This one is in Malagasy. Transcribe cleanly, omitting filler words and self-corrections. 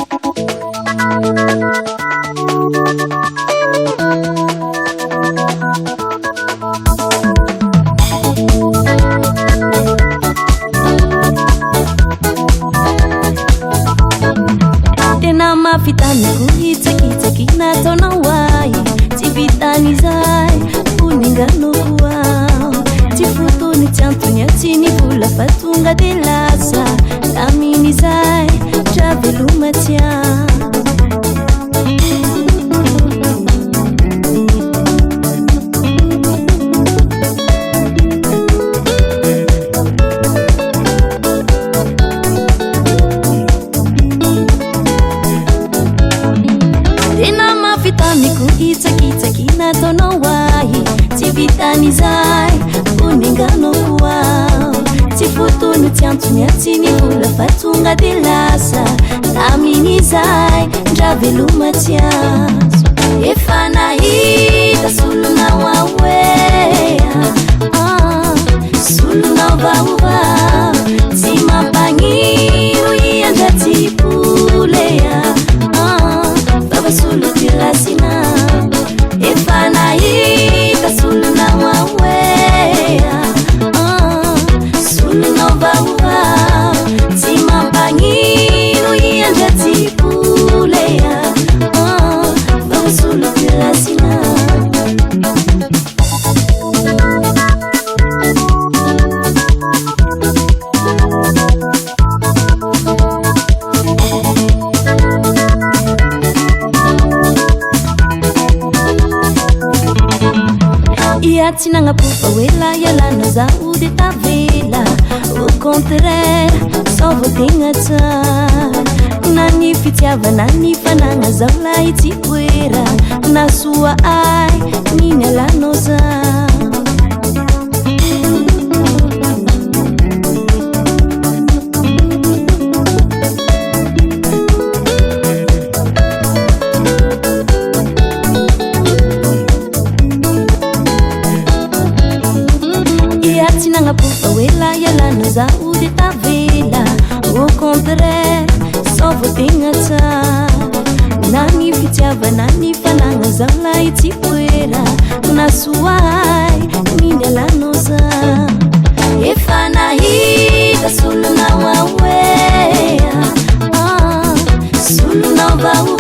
tena mafitaniko hitsakitsaky nataonao ay tsy vitan'izay foningano koa tsy fotony tsy antony tsy ny vola fa tonga de lasa lamin'izay dra velomatia hitsakitsaky nataonao ay tsy vitan'izay foningano koa tsy fotony tsy antony tsy ny vola fa tonga de lasa lamin'izay dra velomatsiazo efa nahita solonao aoea solonao vaova tsy mampagnino iandratsy polea fava solo tilasina efa nahita solonao aoea solonao vaova tsy mampagnino iandratsy polea fava solo tilasina tsy nagnapofa oela ialana zaho de tavela au contraire sao voategna tsara na ny fitiavana ny fanagna zaho lahy tsy poera na soa ay niny alanao zaho nagnapofa oela ialana zaho de tavela au contraire sao voategna tsara na ny fitiavana ny fanagna zaho lahy tsy poera na soa ay niny alanao zaho efa nahita solonao aoea solonao vaova